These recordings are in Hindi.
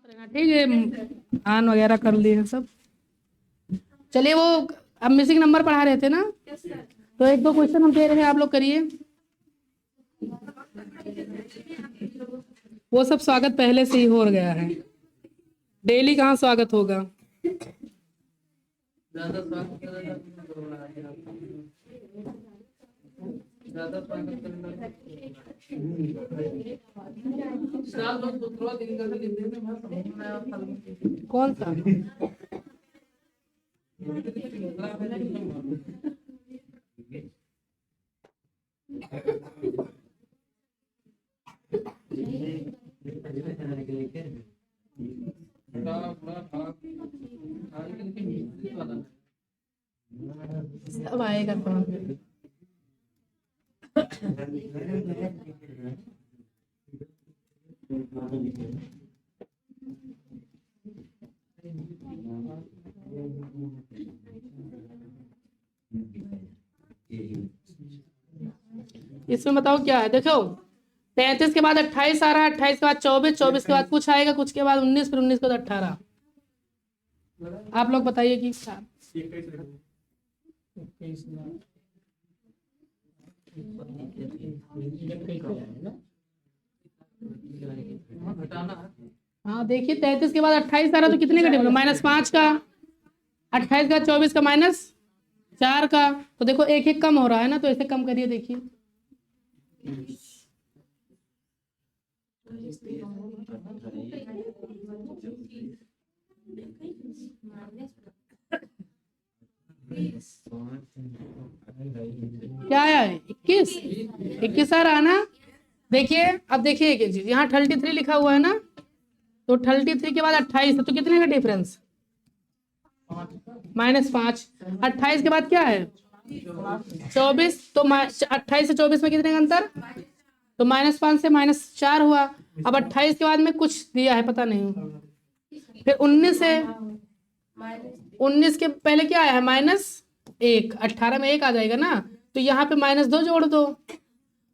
रहना ठीक है, ऑन वगैरह कर लिए हैं सब। चलिए, वो अब मिसिंग नंबर पढ़ा रहे थे ना, तो एक दो क्वेश्चन हम दे रहे हैं, आप लोग करिए। वो सब स्वागत पहले से ही हो गया है, डेली कहाँ स्वागत होगा। कौन सा? सब आएगा समझ में। इसमें बताओ क्या है, देखो 33 के बाद 28 आ रहा है, 28 के बाद 24, 24 के बाद कुछ आएगा, कुछ के बाद 19, फिर 19 के बाद 18। आप लोग बताइए कि क्या। हाँ देखिए, 33 के बाद 28 आ रहा तो कितने का डिफरेंस, -5 का, 28 का, 24 का, -4 का। तो देखो एक एक कम हो रहा है ना, तो ऐसे कम करिए देखिए। क्या आया है? 21 आ रहा है ना। देखिए अब देखिए एक चीज, यहाँ 33 लिखा हुआ है ना, तो 33 के बाद 28 है, तो कितने का डिफरेंस, -5। 28 के बाद क्या है, 24, तो 28 से 24 में कितने का अंतर, तो -5 से -4 हुआ। अब 28 के बाद में कुछ दिया है पता नहीं, फिर 19 है, 19 के पहले क्या आया है, -1, 18 में 1 आ जाएगा ना, तो यहाँ पे -2 जोड़ दो,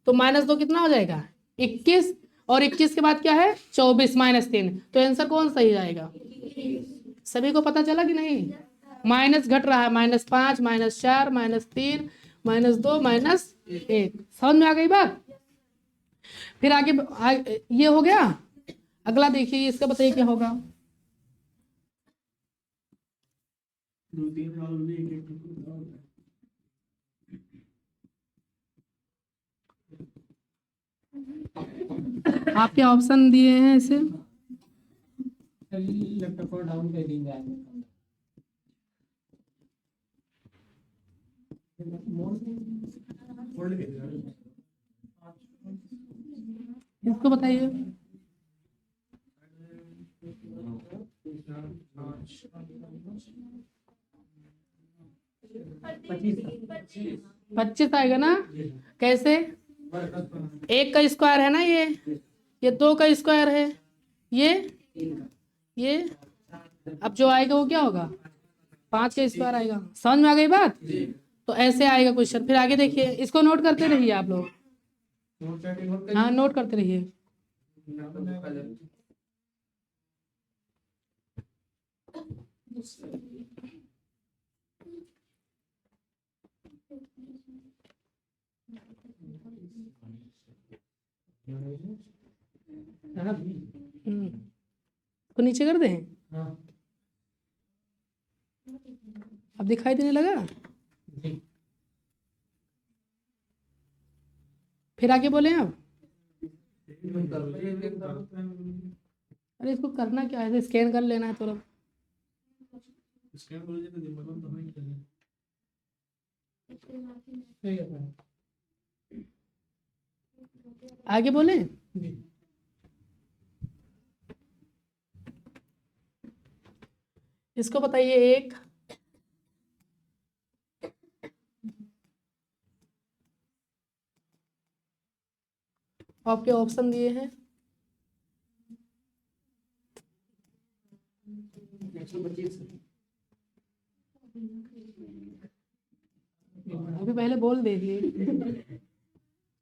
तो -2 कितना हो जाएगा, 21, और 21 के बाद क्या है, 24 -3, तो आंसर कौन सही जाएगा। सभी को पता चला कि नहीं, माइनस घट रहा है, -5, -4, -3, -2, -1। समझ में आ गई बात। फिर आगे ये हो गया। अगला देखिए, इसका बताइए क्या होगा। आपके ऑप्शन दिए हैं इसे, इसको बताइए। पच्चीस आएगा ना, कैसे, एक का स्क्वायर है ना ये 2 का स्क्वायर है, ये अब जो आएगा वो क्या होगा, 5 का स्क्वायर आएगा। समझ में आ गई बात। तो ऐसे आएगा क्वेश्चन। फिर आगे देखिए, इसको नोट करते रहिए आप लोग, हाँ नोट करते रहिए। तो नीचे कर दें, अब दिखाई देने लगा। फिर आगे बोले आप, अरे इसको करना क्या है, स्कैन कर लेना है तुरंत। आगे बोले, इसको बताइए। एक आपके ऑप्शन दिए हैं, 125। अभी पहले बोल दीजिए।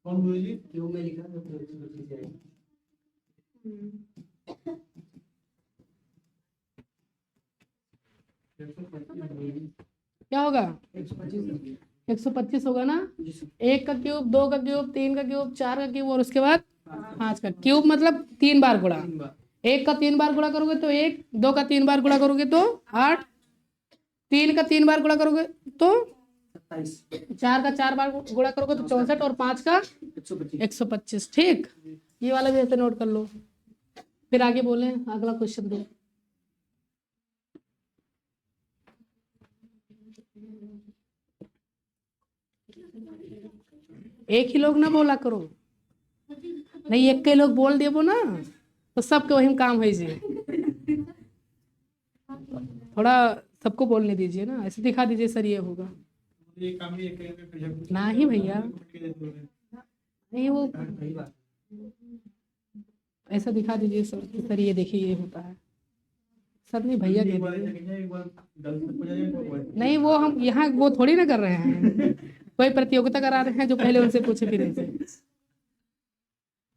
कौन बोलिए, जो मैं लिखा था 125 है। क्या होगा? 125 होगा ना। 1 का क्यूब, 2 का क्यूब, 3 का क्यूब, 4 का क्यूब और उसके बाद 5 का क्यूब, मतलब 3 बार गुणा। 1 का 3 बार गुणा करोगे तो 1, 2 का 3 बार गुणा करोगे तो 8, 3 का 3 बार गुणा करोगे तो 4 का 4 बार गुणा करोगे तो 64 और 5 का 125। ठीक, ये वाला भी ऐसे नोट कर लो। फिर आगे बोले, अगला क्वेश्चन दो। एक ही लोग ना बोला करो, नहीं एक के लोग बोल देबो ना तो सबके वही काम है जी। थोड़ा सबको बोलने दीजिए ना, ऐसे दिखा दीजिए सर ये होगा। ना ही भैया, नहीं वो ऐसा दिखा दीजिए सर कि सर ये देखिए ये होता है। सर नहीं भैया कह दीजिए। नहीं वो हम यहाँ वो थोड़ी ना कर रहे हैं, कोई प्रतियोगिता करा रहे हैं जो पहले उनसे पूछे फिर ऐसे।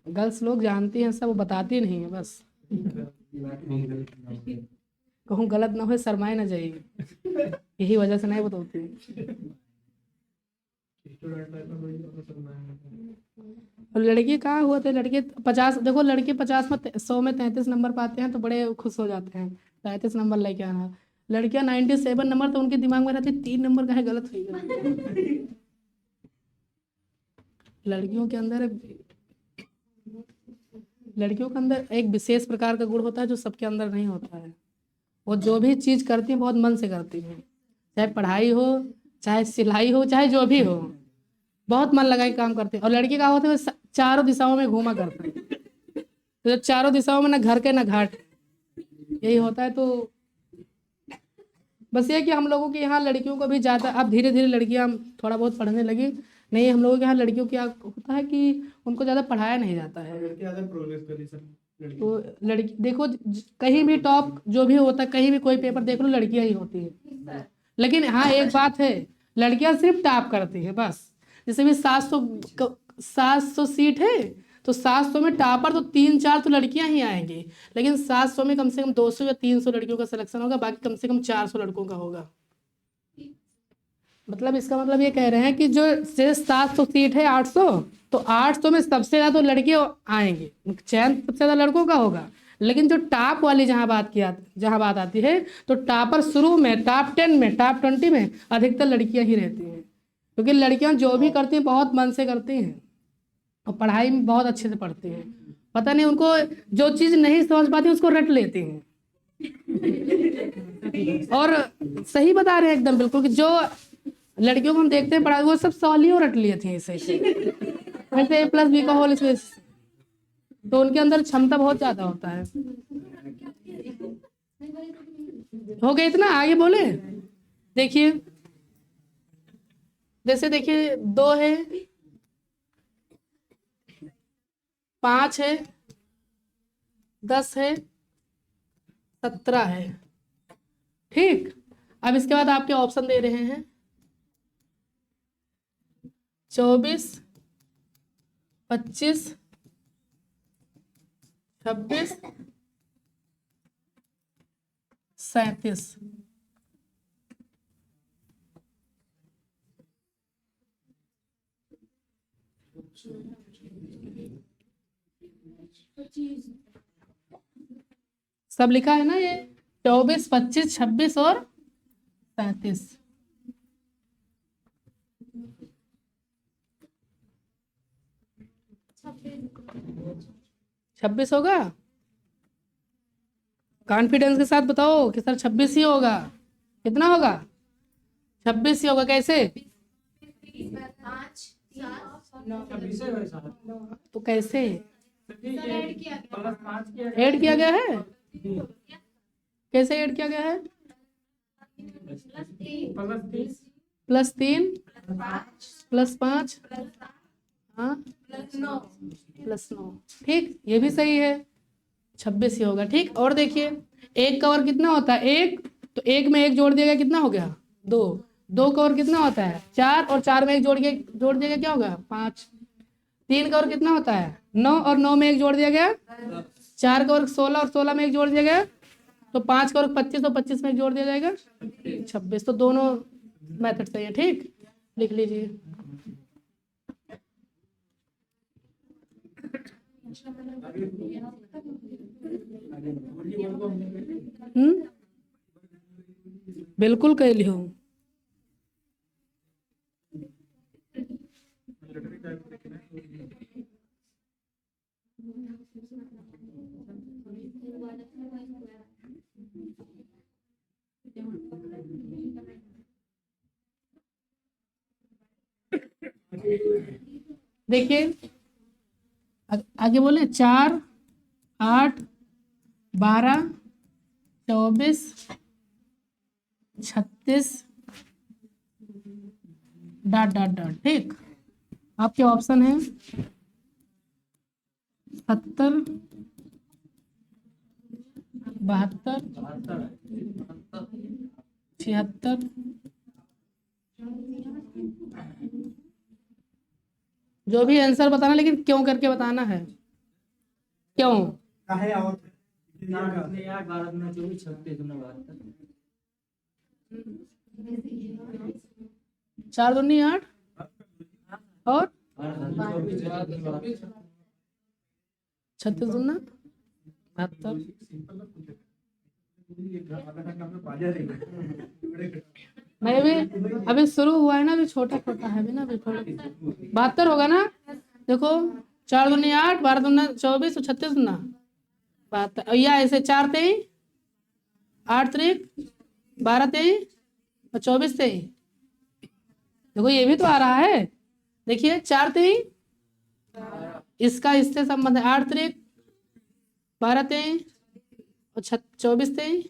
गर्ल्स लोग जानती हैं सब, वो बताती नहीं है बस। कहूँ गलत ना हो, शर्माए ना जाइए, यही वजह से नहीं बताती। और लड़की कहाँ हुआ थे, लड़के 50, देखो लड़के 50 में 100 में 33 नंबर पाते हैं तो बड़े खुश हो जाते हैं, 33 नंबर लेके आना। लड़कियां 97 नंबर, तो उनके दिमाग में रहती 3 नंबर का है, गलत हो गया। लड़कियों के अंदर एक विशेष प्रकार का गुण होता है जो सबके अंदर नहीं होता है। वो जो भी चीज करती है बहुत मन से करती है, चाहे पढ़ाई हो, चाहे सिलाई हो, चाहे जो भी हो, बहुत मन लगा के काम करते हैं। और लड़की का होता है चारों दिशाओं में घूमा करते हैं, तो चारों दिशाओं में ना घर के ना घाट, यही होता है। तो बस ये कि हम लोगों के यहाँ लड़कियों को भी ज़्यादा, अब धीरे धीरे लड़कियाँ थोड़ा बहुत पढ़ने लगी। नहीं, हम लोगों के यहाँ लड़कियों क्या होता है कि उनको ज़्यादा पढ़ाया नहीं जाता है। तो लड़की देखो कहीं भी टॉप जो भी होता है, कहीं भी कोई पेपर देख लो लड़कियां ही होती है। लेकिन हाँ एक बात है, लड़कियां सिर्फ टॉप करती है बस। जैसे भी 700 सीट है तो 700 में टॉपर तो 3-4 तो लड़कियां ही आएंगी, लेकिन 700 में कम से कम 200 या 300 लड़कियों का सिलेक्शन होगा, बाकी कम से कम 400 लड़कों का होगा। मतलब इसका मतलब ये कह रहे हैं कि जो 700 सीट है 800, तो 800 में सबसे ज़्यादा तो लड़कियां आएंगे, चयन सबसे ज़्यादा लड़कों का होगा। लेकिन जो टॉप वाली जहाँ बात आती है, तो टॉपर शुरू में टॉप 10 में, टॉप 20 में अधिकतर लड़कियां ही रहती हैं, क्योंकि लड़कियां जो भी करती हैं बहुत मन से करती हैं और पढ़ाई में बहुत अच्छे से पढ़ती हैं। पता नहीं उनको जो चीज़ नहीं समझ पाती उसको रट लेती हैं। और सही बता रहे हैं एकदम बिल्कुल, कि जो लड़कियों को हम देखते हैं पढ़ाई, वो सब सवालियों रट लिए थे इसे वैसे A+B का होल स्क्वायर, तो उनके अंदर क्षमता बहुत ज्यादा होता है। हो गया इतना, आगे बोले। देखिए जैसे देखिए 2 है, 5 है, 10 है, 17 है। ठीक, अब इसके बाद आपके ऑप्शन दे रहे हैं 24, 25, 26, 37। सब लिखा है ना ये, 24, 25, 26 और 37। 26 होगा? कॉन्फिडेंस के साथ बताओ कि सर 26 ही होगा। कितना होगा? 26 ही होगा। कैसे? तो कैसे ऐड किया गया है? कैसे ऐड किया गया है? +3 +5, हाँ +9। ठीक, ये भी सही है, 26 ही होगा। ठीक, और देखिए एक कवर कितना होता है? 1, तो 1 में 1 जोड़ दिएगा कितना हो गया? 2। 2 कवर कितना होता है? 4, और 4 में 1 जोड़ दिएगा क्या होगा? 5। 3 कवर कितना होता है? 9, और 9 में 1 जोड़ दिया गया 4 कवर 16, और 16 में 1 जोड़ दिया गया तो 5 करो 25, तो 25 में जोड़ दिया जाएगा 26। तो दोनों मेथड सही है। ठीक, लिख लीजिए। बिल्कुल कह लियो। देखिए आगे बोले 4, 8, 12, 24, 36 डॉट डॉट डॉट। ठीक, आपके ऑप्शन है 70, 72, 76। जो भी आंसर बताना, लेकिन क्यों करके बताना है। क्यों? 4 दूनी 8 और 36 दूना 72। नहीं अभी शुरू हुआ है ना, अभी छोटा छोटा है अभी ना, अभी थोड़ा 72 होगा ना। देखो 4 दूनी 8, 12 दूना 24 और 36 दूना 72। या ऐसे 4 23, 8 3, 12 23 और 24 23। देखो ये भी तो आ रहा है। देखिए 4 23, इसका इससे संबंध है। 8 3, 12 23 और 24 23।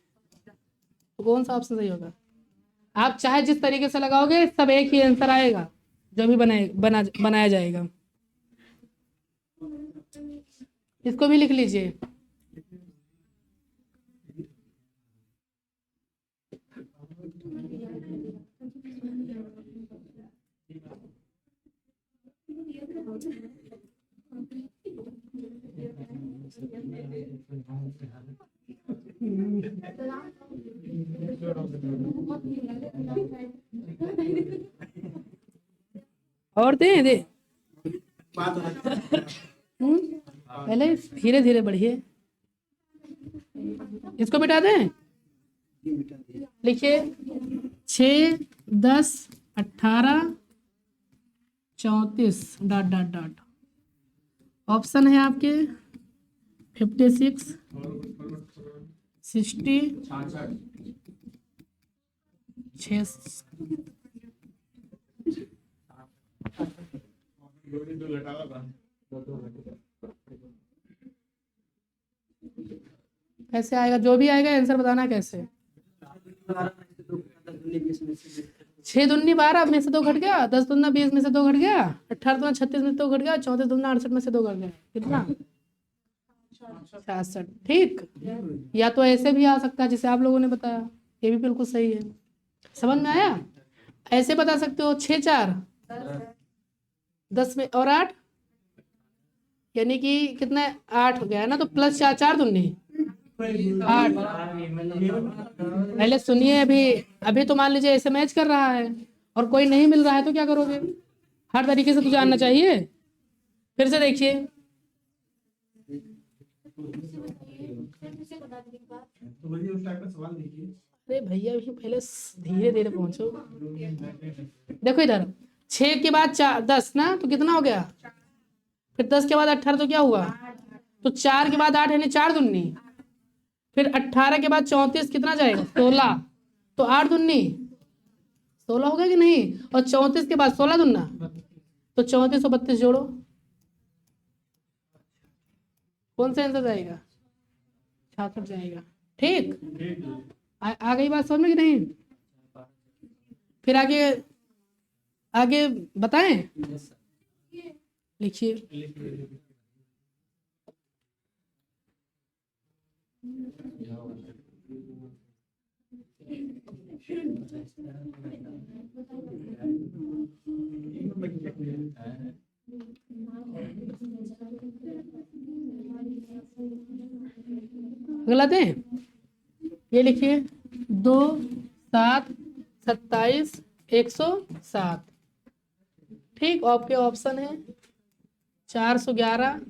तो कौन सा ऑप्शन सही होगा? आप चाहे जिस तरीके से लगाओगे सब एक ही आंसर आएगा, जो भी बनाया जाएगा। इसको भी लिख लीजिए। और दे पहले धीरे धीरे बढ़िए। इसको मिटा दें। लिखिए 6, 10, 18, 34 डॉट डॉट डॉट। ऑप्शन है आपके 56, 60, 6। कैसे आएगा? जो भी आएगा आंसर बताना कैसे। 6 दूनी 12 में से 2 घट गया, 10 दूना 20 में से 2 घट गया, 18 दूना 36 में से 2 घट गया, 34 दूना 68 में से 2 घट गया। कितना? 66। ठीक, या तो ऐसे भी आ सकता है जैसे आप लोगों ने बताया, ये भी बिल्कुल सही है। समझ में आया? ऐसे बता सकते हो 6 4 10 में और 8, यानी कि कितना 8 हो गया है ना। तो प्लस 4 4 दूनी 8। पहले सुनिए, अभी तो मान लीजिए ऐसे मैच कर रहा है और कोई नहीं मिल रहा है तो क्या करोगे? हर तरीके से तो जानना चाहिए। फिर से देखिए, अरे भैया पहले धीरे धीरे पहुंचो। देखो इधर 6 के बाद 4 10 ना, तो कितना हो गया? फिर 10 के बाद 18 तो क्या हुआ? तो 4 के बाद 8 यानी 4 दूनी। फिर 18 के बाद 34 कितना जाएगा? 16। तो 8 दूनी 16 होगा कि नहीं? और 34 के बाद 16 दूना, तो 34 और 32 जोड़ो, कौन सा आंसर जाएगा? 66 जाएगा। ठीक, आ गई बात समझ में कि नहीं? फिर आगे आगे बताएं। लिखिए अगला दें। ये लिखिए 2, 7, 27, 107। ठीक, आपके ऑप्शन है 411,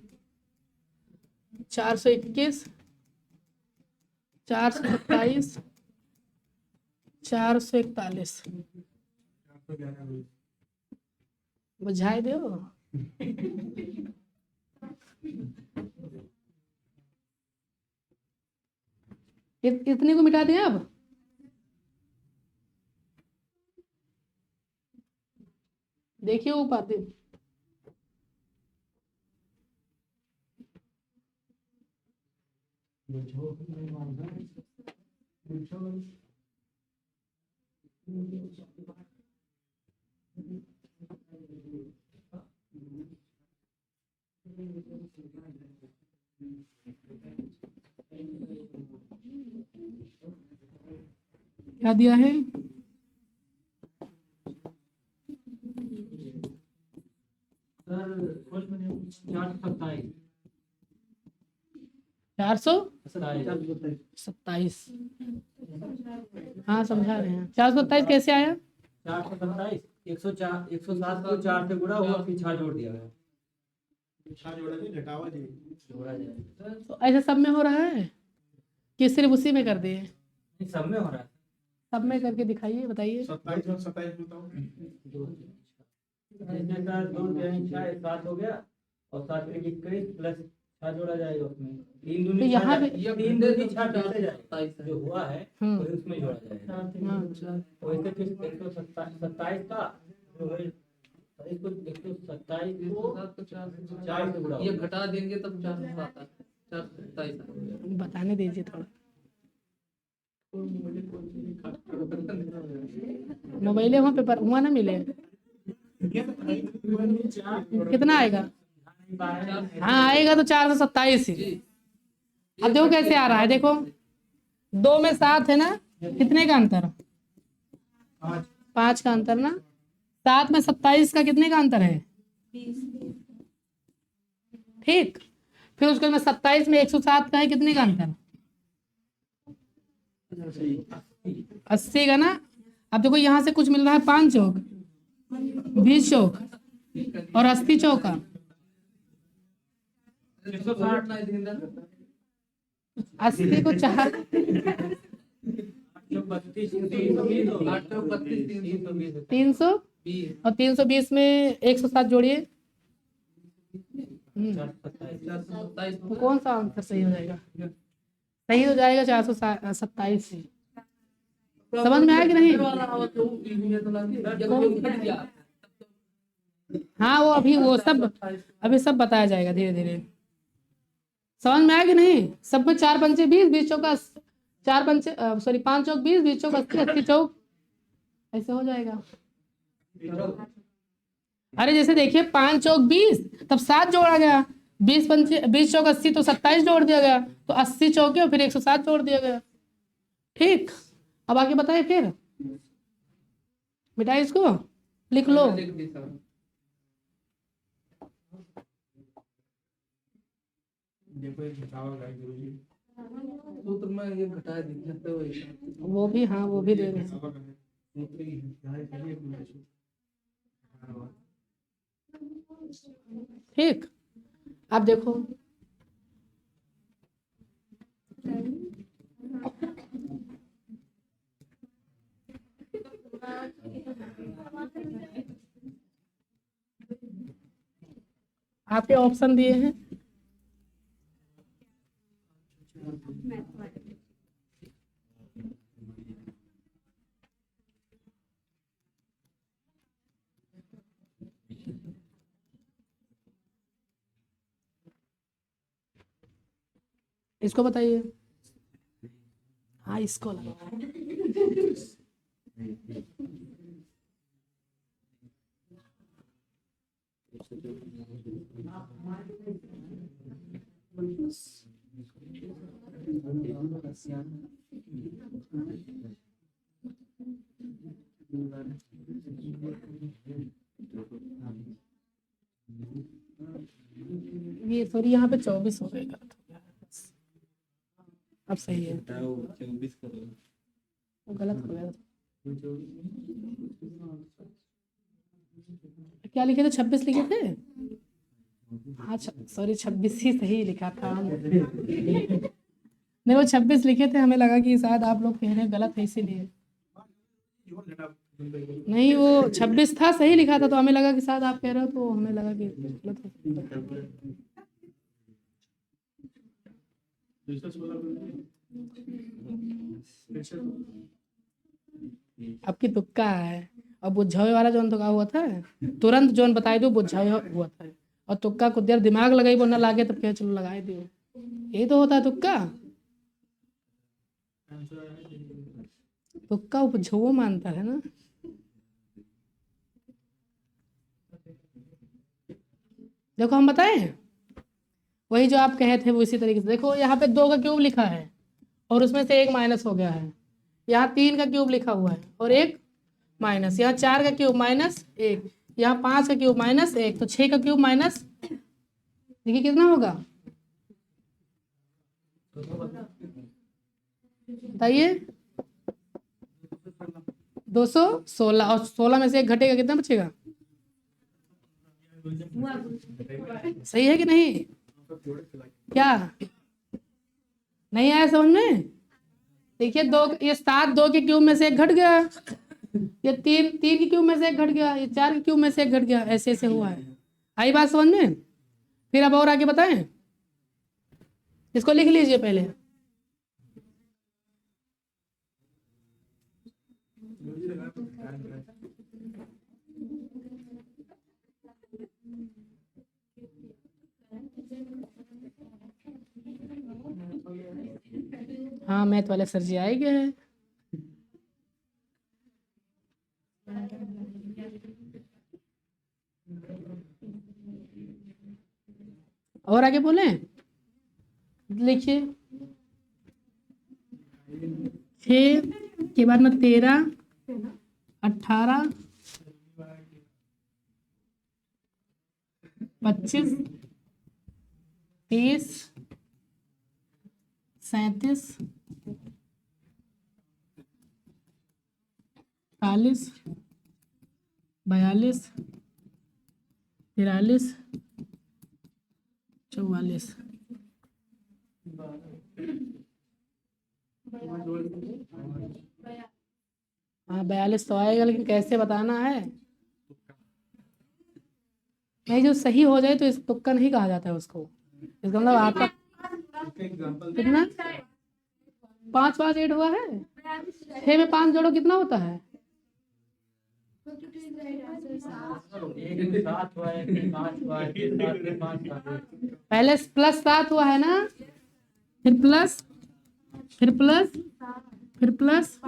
421, 427, 441। बुझाई दो। इतने को मिटा दें अब। देखिए वो पाते क्या दिया है? चार सौ 27। हाँ समझा रहे हैं। 427 कैसे आया? 427, 104, 107 को 4 से गुणा हुआ, फिर 6 जोड़ दिया गया। तो ऐसे सब में हो रहा है कि सिर्फ उसी में कर दिए? सब में हो रहा है। सब में करके दिखाइए, बताइए। 27 और 27 बताओ। 7 हो गया और 7 में 21 प्लस 6 जोड़ा जाएगा उसमें। 3 तो दूनी यहाँ 6 पे 3 दूनी 6 जोड़े जाएगा, जो हुआ है वही उसमें जोड़ा जाएगा। वैसे फिर 127 का जो है, इसको 127 को 4 से गुणा ये घटा देंगे तब 400 आता है। 427 बताने दीजिए थोड़ा। मोबाइल वहाँ पे पर हुआ ना मिले। कितना आएगा? हाँ आएगा तो 427 ही। अब देखो कैसे आ रहा है, देखो 2 में 7 है ना, कितने का अंतर? 5 का अंतर ना। 7 में 27 का कितने का अंतर है? ठीक, फिर उसके बाद 27 में 107 का है, कितने का अंतर? 80 का ना। अब देखो यहाँ से कुछ मिल रहा है 5 चौक, 20 चौक और 80 चौका। 160 नहीं देंगे। 80 को 4 300 और 320 में 107 जोड़िए। तो कौन सा आंसर सही हो जाएगा? सही हो जाएगा 427 से। समझ में आया कि नहीं? हाँ वो अभी वो सब अभी सब बताया जाएगा धीरे धीरे। समझ में आया कि नहीं? सब में 4 पंचे 20, 20 चौका 4 पंचे सॉरी 5 चौक 20, 20 चौक 80, 80 चौक, ऐसे हो जाएगा। अरे जैसे देखिए 5 चौक 20 तब 7 जोड़ा गया, 20 पंचे 20 चौक 80 तो 27 जोड़ दिया गया, तो 80 चौके और फिर 107 जोड़ दिया गया। ठीक, अब आगे बताए फिर मिटाइए इसको, लिख लो। सूत्र में ये घटा देंगे। वो भी हाँ वो भी दे रहे हैं। ठीक, अब देखो आपके ऑप्शन दिए हैं। इसको बताइए। हाँ इसको लगाओ। ये सॉरी यहाँ पे 24 हो गएगा। अब सही है, बताओ 24 करो। वो गलत हो गया। क्या लिखे थे, 26 लिखे थे? हाँ सॉरी, 26 ही सही लिखा था। नहीं वो 26 लिखे थे, हमें लगा कि शायद आप लोग कह रहे हैं गलत है इसीलिए। नहीं वो 26 था, सही लिखा था, तो हमें लगा कि शायद आप कह रहे हो, तो हमें लगा कि गलत है। आपकी तुक्का है। और बुझावे वाला जोन तो का हुआ था, तुरंत जोन बताई दो बुझावे हुआ था, और तुक्का कुछ देर दिमाग लगाई वो ना लागे तब क्या, चलो लगाए दियो, यही तो होता है तुक्का। तुक्का बुझाओ मानता है ना। देखो हम बताएं, वही जो आप कहे थे वो इसी तरीके से। देखो यहाँ पे 2 का क्यूब लिखा है और उसमें से 1 माइनस हो गया है। यहाँ 3 का क्यूब लिखा हुआ है और 1 माइनस। यहाँ 4 का क्यूब -1, यहाँ 5 का क्यूब -1, तो 6 का क्यूब माइनस, देखिए कितना होगा, बताइए। 216, और 16 में से 1 घटेगा, कितना बचेगा? सही है कि नहीं? क्या नहीं आया समझ में? देखिए 2, ये 7 2 के क्यूब में से 1 घट गया, ये 3 के क्यूब में से 1 घट गया, ये 4 के क्यूब में से 1 घट गया, ऐसे ऐसे हुआ है। आई बात समझ में? फिर अब और आगे बताएं, इसको लिख लीजिए पहले। हाँ मैथ वाले सर जी आए गए हैं। और आगे बोले, लिखिए 6 के बाद में 13, 18, 25, 30, 37, 40, 42, 43, 44। हाँ 42 तो आएगा, लेकिन कैसे बताना है? नहीं जो सही हो जाए तो इस तुक्का नहीं कहा जाता है उसको। इसका मतलब आपका कितना 5 5 8 हुआ है। 6 में 5 जोड़ो कितना होता है? पहले +7 हुआ है ना, फिर प्लस, फिर प्लस, फिर प्लस,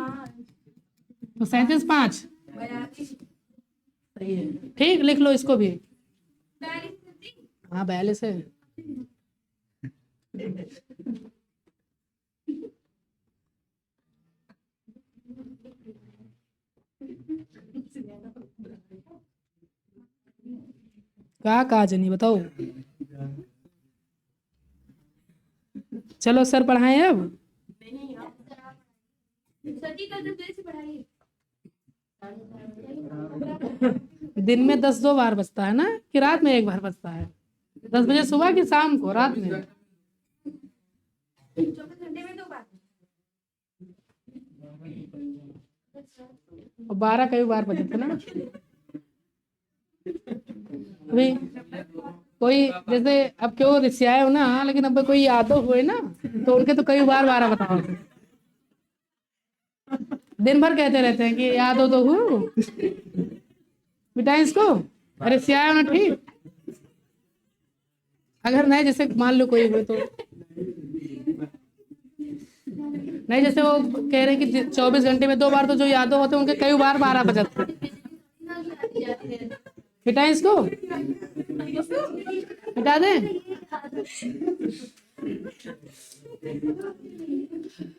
तो 37 5 सही है। ठीक, लिख लो इसको भी। हाँ 42 है। क्या कहा जनी बताओ। चलो सर पढ़ाएं अब। दिन में 10 बार बजता है ना, कि रात में 1 बार बजता है? 10 बजे सुबह कि शाम को, रात में? 24 घंटे में 2 बार। और 12 कई बार बजे थे ना। अभी कोई जैसे अब क्यों रिश्ते हो ना, लेकिन अब कोई यादव हुए ना तो उनके तो कई बार 12 बताओ। दिन भर कहते रहते हैं कि याद हो तो हूँ मिटाएं इसको। अरे सिया हो ना, ठीक। अगर नहीं, जैसे मान लो कोई हुए तो नहीं, जैसे वो कह रहे हैं कि 24 घंटे में 2 बार, तो जो यादव होते हैं उनके कई बार 12 बजाते हैं। मिटाएं इसको, मिटा दें।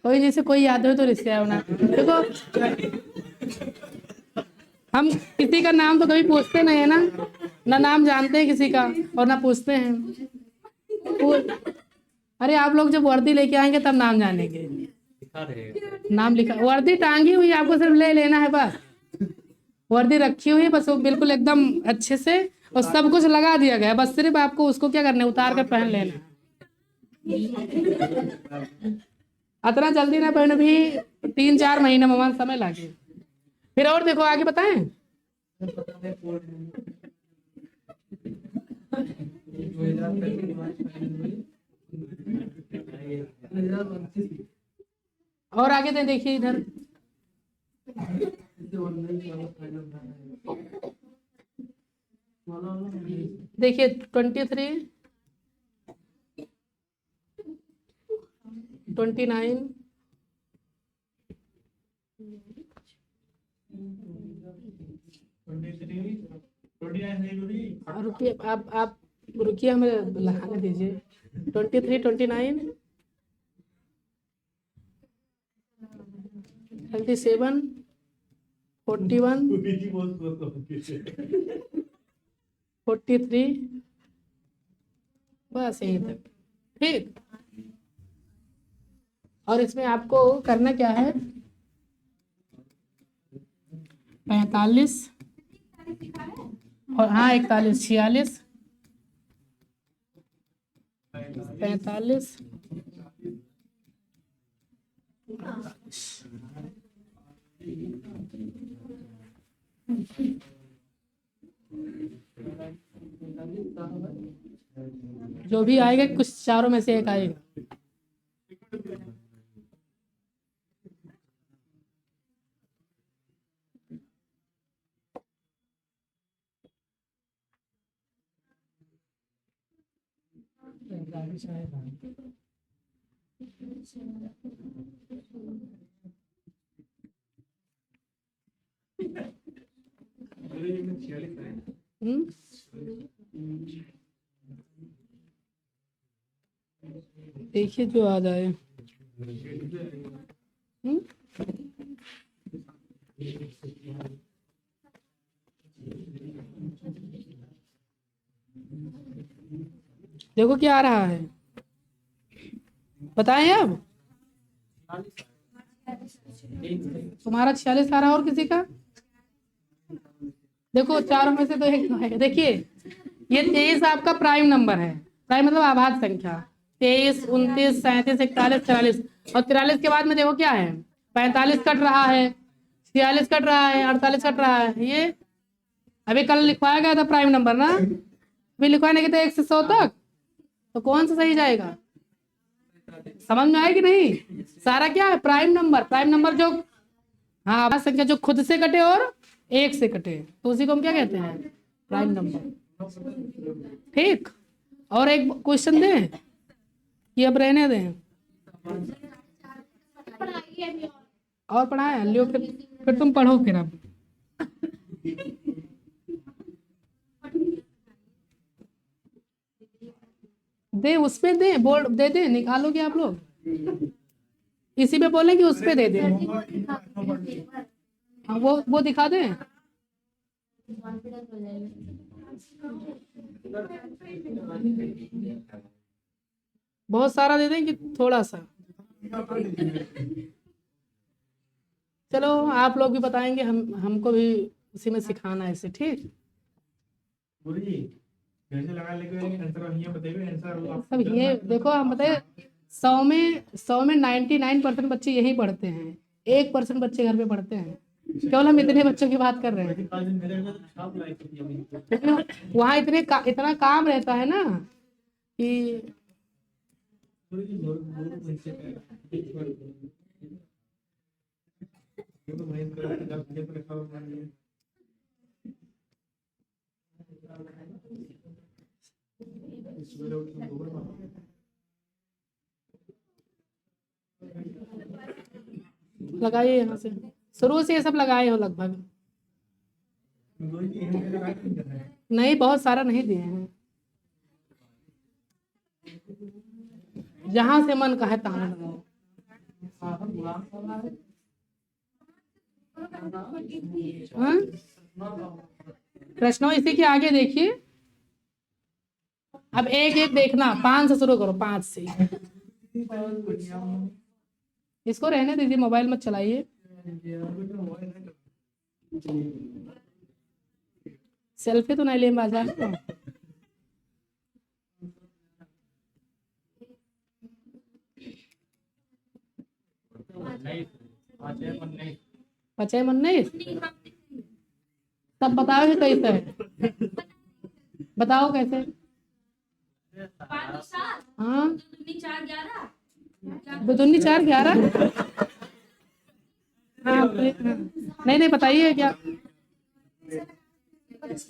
कोई जैसे कोई याद हो तो रिश्ते होना। देखो हम किसी का नाम तो कभी पूछते नहीं है ना नाम जानते हैं किसी का और ना पूछते हैं। अरे आप लोग जब वर्दी लेके आएंगे तब नाम जानेंगे। दिखा रहेगा। नाम लिखा, वर्दी टांगी हुई है, आपको सिर्फ ले लेना है बस। वर्दी रखी हुई है बस, वो बिल्कुल एकदम अच्छे से, और सब कुछ लगा दिया गया है, बस सिर्फ आपको उसको क्या करना है, उतार कर पहन लेना है। इतना जल्दी ना पहनो भी, 3-4 महीने में समय लगे। फिर और देखो आगे बताएं। और आगे दें, देखिए इधर देखिए 23, 29, रुकिए आप रुकिए, हमें लगाने दीजिए। 23, 29, 27, 41, 43, बस यहीं तक। ठीक, और इसमें आपको करना क्या है, 45 और हाँ 41, 46, 45, जो भी आएगा कुछ चारों में से एक आएगा। हम्म, देखिए जो आ जाए। देखो क्या आ रहा है, बताएं अब। तुम्हारा 46 आ रहा है, और किसी का? देखो चारों में से तो एक तो है। देखिए ये 23 आपका प्राइम नंबर है, प्राइम मतलब आभाज्य संख्या। 23, 29, 37, 41, 44, और 43 के बाद में देखो क्या है, 45 कट रहा है, 46 कट रहा है, 48 कट रहा है। ये अभी कल लिखवाया गया था प्राइम नंबर ना, अभी लिखवाने के थे 1 से 100 तक, तो कौन सा सही जाएगा? समझ में आएगी नहीं? सारा क्या है, प्राइम नंबर। प्राइम नंबर जो, हाँ आभाज्य संख्या जो खुद से कटे और 1 से कटे, तो उसी को हम क्या कहते हैं, प्राइम नंबर। ठीक, और एक क्वेश्चन दें कि अब रहने दें, और पढ़ाए लियो, फिर तुम पढ़ो फिर अब। दे उस पे दे, बोर्ड दे दे, निकालोगे आप लोग, इसी पे बोले कि उस पे दे दे। हाँ वो दिखा दे। बहुत सारा दे दें कि थोड़ा सा? चलो आप लोग भी बताएंगे, हमको भी उसी में सिखाना है इसे। ठीक, सब ये देखो, हम बताए 100 में 99% बच्चे यही पढ़ते हैं, 1% बच्चे घर पे पढ़ते हैं। केवल हम इतने बच्चों की बात कर रहे हैं, वहाँ इतना काम रहता है ना कि लगाइए यहाँ से, शुरू से ये सब लगाए हो लगभग। नहीं, बहुत सारा नहीं दिए हैं, जहां से मन का है तहां लगाओ। हाँ? प्रश्नों इसी के आगे देखिए, अब एक एक देखना, 5 से शुरू करो, 5 से। इसको रहने दीजिए, मोबाइल मत चलाइए। सेल्फी तो नहीं ले बाजार में। पचे मन नहीं, तब बताओ कि कैसे है, बताओ कैसे। हाँ, दुनी 4 11। हाँ नहीं नहीं, बताइए क्या,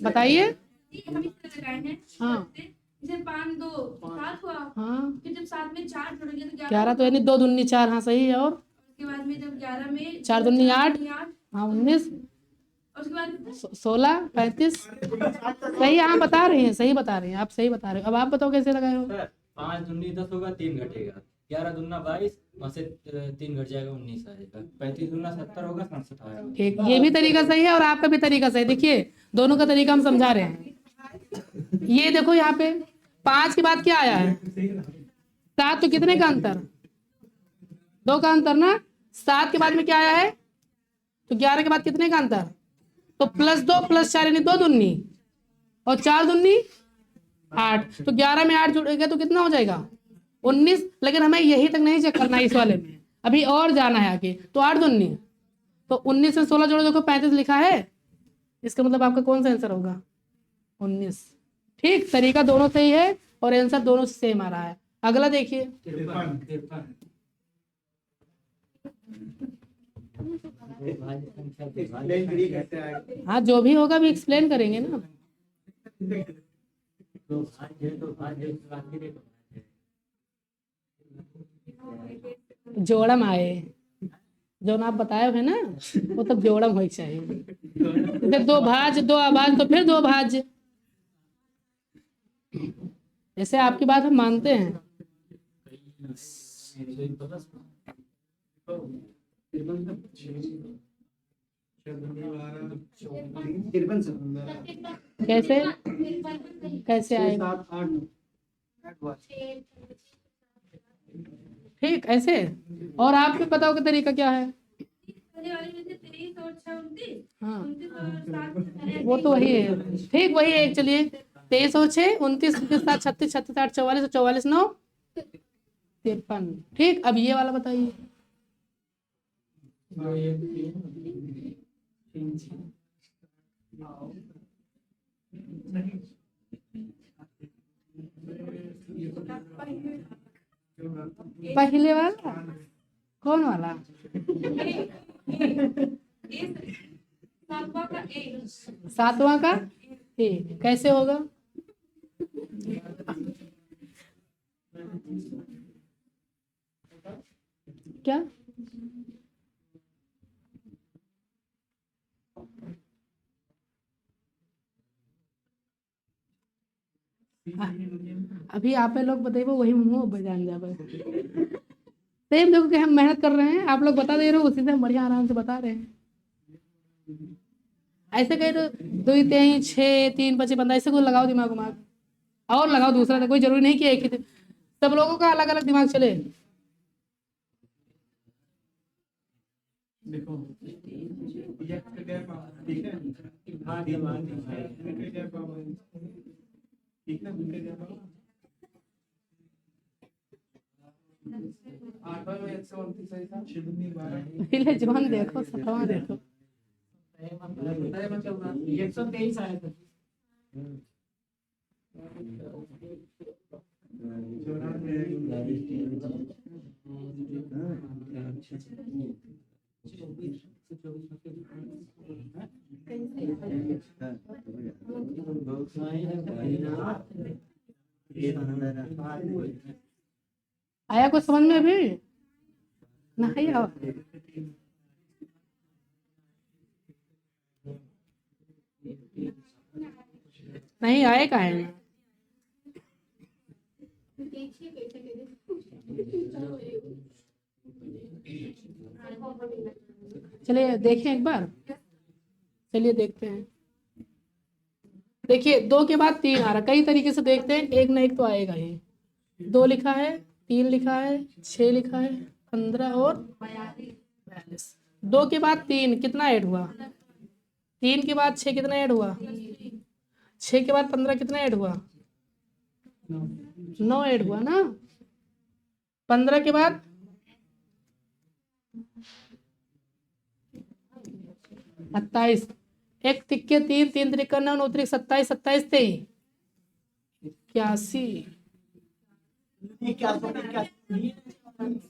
बताइए। हाँ 5 2 7 हुआ। हाँ, फिर जब 7 में 4 जोड़ेंगे तो 11 तो यानी 2 दूनी 4। हाँ सही है। और उसके बाद में जब 11 में 4 दूनी 8। 8, हाँ 19। और उसके बाद 16 35। सही, हाँ बता रही हैं, सही बता रही हैं आप, सही बता रहे हो। अब आप बताओ कैसे लगाए हो। सर 5 दूनी 10 होगा, 3 घटेगा, 11 दूना 22, वहाँ से 3 घट जाएगा, 19 आएगा, 35 दूना 70 होगा, 67 आएगा। ठीक, ये भी तरीका सही है और आपका भी तरीका सही। देखिए दोनों का तरीका हम समझा रहे हैं। ये देखो यहाँ पे 5 के बाद क्या आया है, 7। तो कितने का अंतर, 2 का अंतर ना। 7 के बाद में क्या आया है, तो 11 के बाद कितने का अंतर, तो +2 +4 यानी 2 दूनी, और 4 दूनी 8। तो 11 में 8 जुड़ेगा तो कितना हो जाएगा, 19। लेकिन हमें यही तक नहीं चेक करना है इस वाले में, अभी और जाना है आगे। तो 8 दूनी, तो 19 से 16 जोड़ो, देखो 35 लिखा है। इसका मतलब आपका कौन सा आंसर होगा, 19। ठीक, तरीका दोनों सही है और आंसर दोनों से सेम आ रहा है। अगला देखिए, 53। हाँ जो भी होगा भी एक्सप्लेन करेंगे ना। जोड़म आए, जो आप बताए है ना, वो तब जोड़म हो चाहिए। जब 2 भाज 2 आवाज तो फिर 2 भाज। जैसे आपकी बात हम मानते हैं। कैसे कैसे आएगा, ठीक ऐसे। और आपके बताओ कि तरीका क्या है। पहले वाले में से 23 और 6 29, हाँ 29 और 7 वो तो वही है, ठीक वही है। चलिए 23 और 6 29, 29 7 36 36 8 44 44 9 53। ठीक, अब ये वाला बताइए। पहले वाला कौन वाला, सातवां का ए, 7वां का ए, कैसे होगा। क्या, अभी आप लोग बताइए, वही मुंह बजान जावे। सेम देखो कि हम मेहनत कर रहे हैं, आप लोग बता दे रहे हो, उसी से हम बढ़िया आराम से बता रहे हैं। ऐसे कहे तो 2 3 6 3 5 15 ऐसे कुछ लगाओ दिमाग उमाग, और लगाओ दूसरा। तो कोई जरूरी नहीं कि एक ही सब लोगों का अलग अलग दिमाग चले। देखो ठीक है, पहले जवान देखो, 7वां देखो। 123 आया था। आया कुछ समझ में अभी नहीं आया, नहीं आए का है। चलिए देखें एक बार, चलिए देखते हैं। देखिए 2 के बाद 3 आ रहा, कई तरीके से देखते हैं, एक ना एक तो आएगा ही। 2 लिखा है, 3 लिखा है, 6 लिखा है, 15 और 42। 2 के बाद 3 कितना ऐड हुआ? 3 के बाद 6 कितना ऐड हुआ? 6 के बाद 15 कितना ऐड हुआ? 9 ऐड हुआ ना। 15 के बाद 27, 1 तिक्के 3, 3 त्रिक 9, 9 त्रिक 27, 27 23, 81।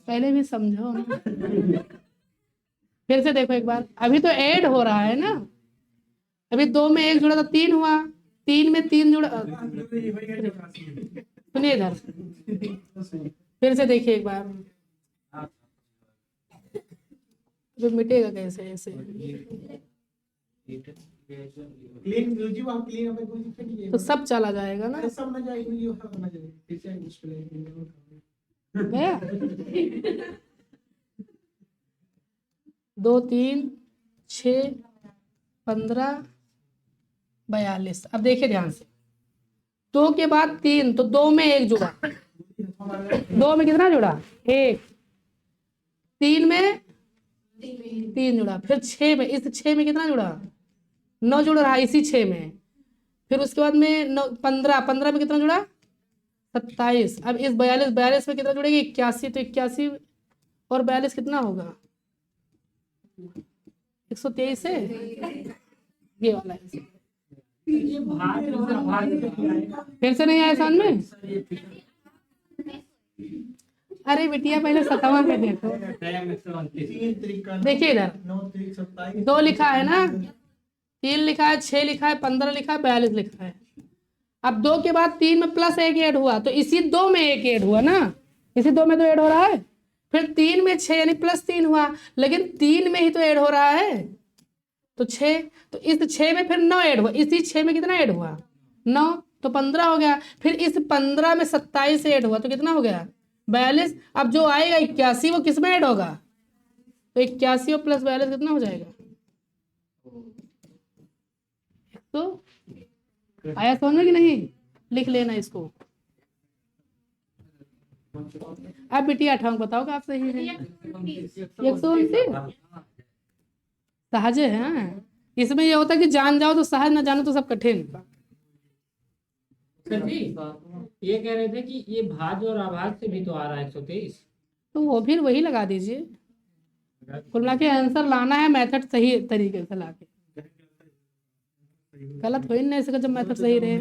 पहले भी समझो ना। फिर से देखो एक बार, अभी तो ऐड हो रहा है ना। अभी 2 में 1 जुड़ा तो 3 हुआ, 3 में 3 जुड़ा। सुनिए इधर, फिर से देखिए एक बार, तो मिटेगा कैसे ऐसे? तो सब चला जाएगा ना। गया 2 3 6 15 42। अब देखिए ध्यान से, 2 के बाद 3 तो 2 में 1 जुड़ा, 2 में कितना जुड़ा? 1। 3 में 3 जुड़ा, फिर 6 में, इस 6 में कितना जुड़ा? 9 जुड़ रहा है इसी 6 में। फिर उसके बाद में 15, 15 में कितना जुड़ा? 27। अब इस 42, 42 में कितना जुड़ेगी? 81। तो 81 और 42 कितना होगा? 123 है। ये वाला है। ये भाग फिर से नहीं आया समझ में? अरे बिटिया पहले 57 में देखो। देखिए इधर 2 लिखा है ना, 3 लिखा है, 6 लिखा है, 15 लिखा है, 42 लिखा है। अब 2 के बाद 3 में प्लस 1 ऐड हुआ, तो इसी 2 में 1 ऐड हुआ ना, इसी 2 में तो ऐड हो रहा है। फिर 3 में 6 यानी प्लस 3 हुआ, लेकिन 3 में ही तो ऐड हो रहा है, तो 6। तो इस 6 में फिर 9 ऐड हुआ, इसी 6 में कितना ऐड हुआ? 9, तो 15 हो गया। फिर इस 15 में 27 ऐड हुआ, तो कितना हो गया? 42। अब जो आएगा 81 वो किस में ऐड होगा? तो 81 और प्लस 42 कितना हो जाएगा? तो आया समझ में कि नहीं? लिख लेना इसको। अब बिटिया ठाऊं बताओ आप सही है? 129 सहज है। हाँ? इसमें ये होता है कि जान जाओ तो सहज, ना जानो तो सब कठिन। सर जी, ये कह रहे थे कि ये भाज्य और अभाज्य से भी तो आ रहा है 123। तो वो फिर वही लगा दीजिए। कुल मिला के आंसर लाना है मेथड सही तरीके से लाके। गलत हो ही नहीं इसका जब मेथड सही रहे।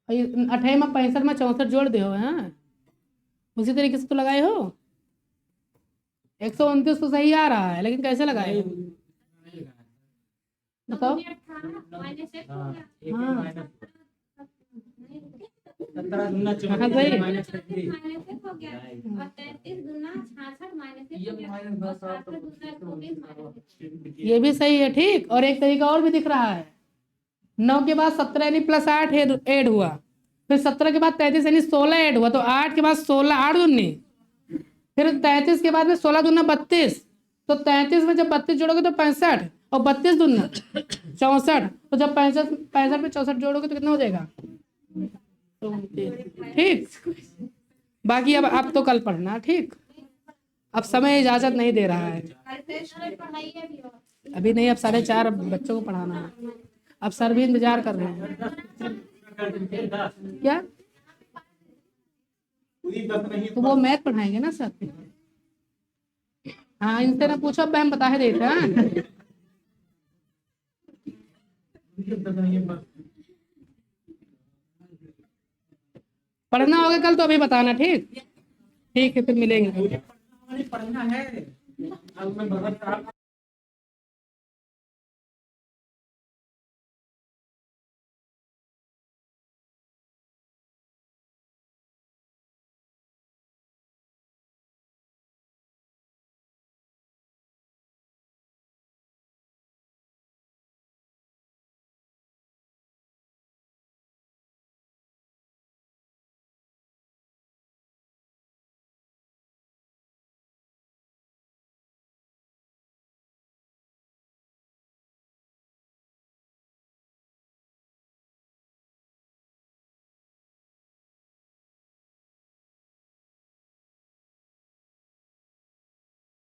और ये 28 में 65 में 64 जोड़ दे हो। हाँ, उसी तरीके से तो लगाए हो। 129 तो सही आ रहा है, लेकिन कैसे लगाए हो बताओ? हाँ, 17 गुना हाँ, सही। माइनस एक हो गया और 33 गुना 66 माइनस एक हो गया और 66 गुना 120 माइनस। ये भी सही है, ठीक। और एक तरीका और भी दिख रहा है, 9 के बाद 17 यानी प्लस 8 ऐड हुआ, फिर 17 के बाद 33 यानी 16 ऐड हुआ, तो 8 के बाद 16, 8 दूनी, फिर 33 के बाद में 16 दूना 32, तो 33 में जब 32 जोड़ोगे तो 65, और 32 दूना 64, तो जब 65 में 64 जोड़ोगे तो कितना हो जाएगा? ठीक। बाकी अब तो कल पढ़ना, ठीक। अब समय इजाजत नहीं दे रहा है। अभी नहीं, अब 4:30 बच्चों को पढ़ाना है। अब सर भी इंतजार कर रहे हैं। क्या? तो वो मैथ पढ़ाएंगे ना सर। हाँ, इनसे ना पूछो, मैम बता ही देते हैं। पढ़ना होगा कल तो अभी बताना, ठीक। ठीक है, फिर मिलेंगे। पढ़ना है।